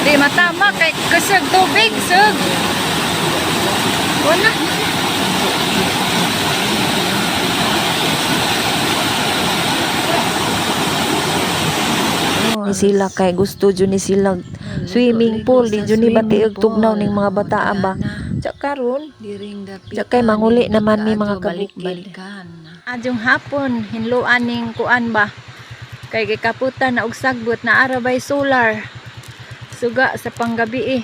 Di matama kay kusog tubig, sug. Wala. Ni sila kay gusto jud ni sila swimming pool di jud ni bati og tugnaw ning mga bataa ba. Tsak karon tsak kay manguli naman ni mga kabukid. Adjong hapon hinluan ning kuan ba. Kay gikaputan na og sagbot na arabay solar. Suga sa panggabi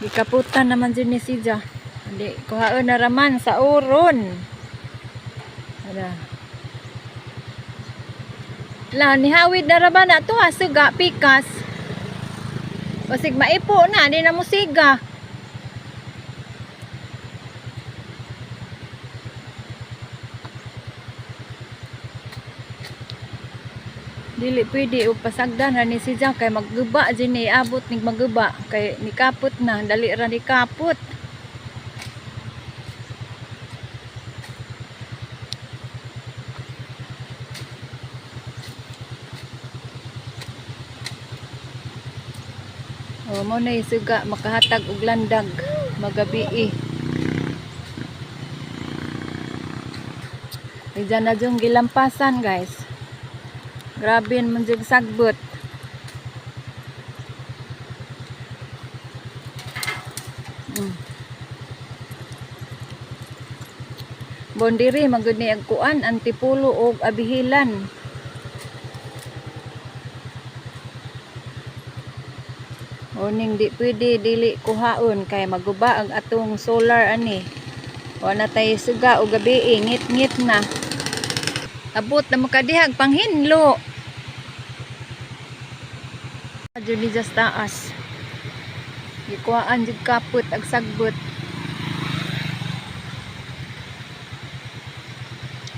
Gikaputan naman jud ni Sija. Hindi kuhaon na raman sa uron. Ada. La nihawid na raman na to suga pikas. Basig maipo na di na mo siga. Dili pwede og pasagdan ra ni si Jack kay magguba din ni abot ning magguba kay nikapot na dali ra ni kapot. Mo na suga makahatag og landag magabi Diyan na jung gilampasan guys. Grabe man jud sagbot. Bondiri magud ni ang kuan antipulo og abihilan. Oning di pwede dili kuhaon kay maguba ang atong solar ani. Wala tay suga og gabi ngit-ngit na. Abot na makadihag panghinlo. Adyo ni just taas. Gikuhaan jud kaput ag sagbot.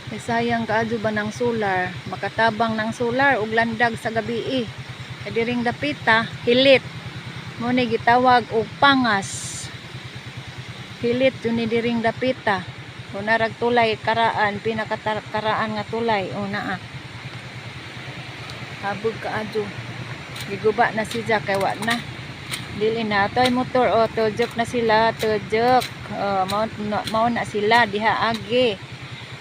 Kay sayang kaadyo ba ng solar, makatabang ng solar ug landag sa gabi Kay diring dapita hilit. Mo ni gitawag og pangas. Hilit jud ni diring dapita. Kung narag tulay karaan, pinakakaraan nga tulay o naa. Habog kaadyo. Giguba na si Jack kay wa na. Dili na toy motor o tojok na sila, tojok. Mao na sila diha agi.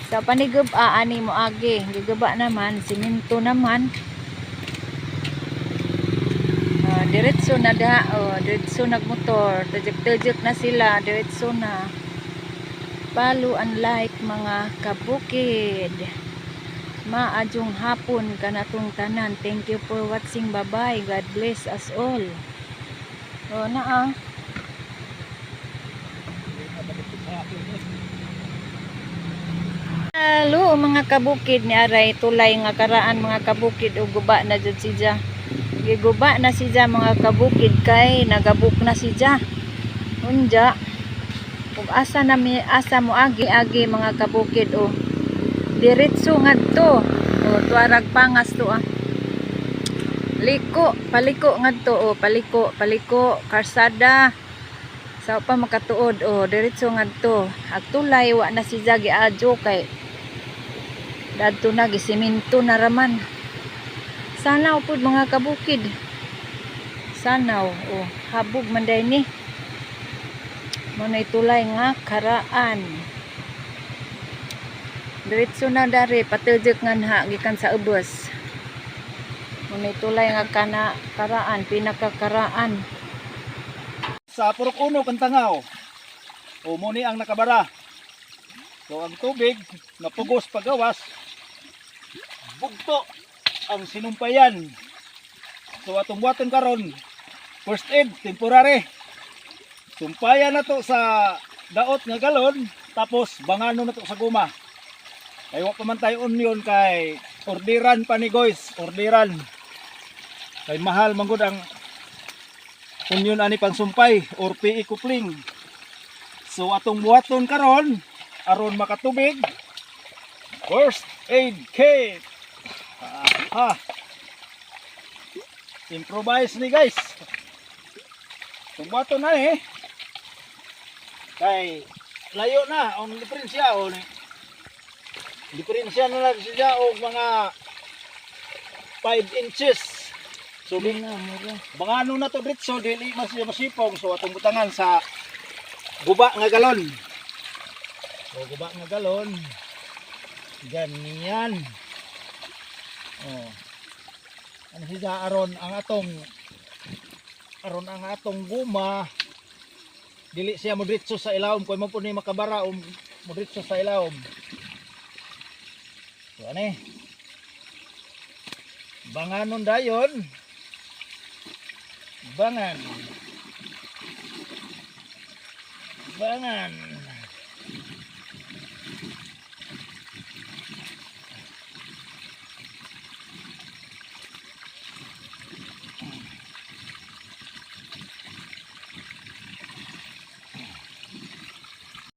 Sa panigub ani mo agi. Giguba naman simento naman. Diretso na diha, diretso nagmotor. Tojok na sila, diretso na. Follow and like mga kabukid. Maadjong hapon kanatong tanan. Thank you for watching. Bye-bye. God bless us all. O naa. Hello mga kabukid ni aray tulay nga karaan mga kabukid ug guba na jud siya. Giguba na siya mga kabukid kay nagabuk na siya. Unja ug asa mo agi mga kabukid diretso ngadto tuarag pangas to paliko ngadto paliko karsada sa pa makatuod diretso ngadto agtulay wa na si Jagi adyo kay dadto na gisemento na raman sanaw pud mga kabukid sanaw habog man day ni mo na itulay nga karaan. Diretso na dari patujok nganha gikan sa ubos. Mo na itulay nga karaan, pinakakaraan. Sa purok uno kan tangaw. Mo ni ang nakabara. So ang tubig napugos pagawas. Bugto ang sinumpayan. So atong buhaton karon first aid temporary. Sumpayan na to sa daot nga galon tapos bangano na to sa guma. Kay wa pa man tayo onion kay orderan pa ni guys, orderan. Kay mahal man gud ang onion ani pang sumpay or PE coupling. So atong buhaton karon aron makatubig. First aid kit. Improvise ni guys. Itong buhaton na kay layo na ang diferensya diferensya na lang siya og mga 5 inches So Hindi na, mura. bangano na to diretso dili mas siya masipong, so atong butangan sa guba nga galon. So guba nga galon. Ganyan. Oh. Ano siya aron ang atong guma dili siya mo diretso sa ilawom kung mo po ni makabara mo diretso sa ilawom. So ani. Banganon dayon. Bangan.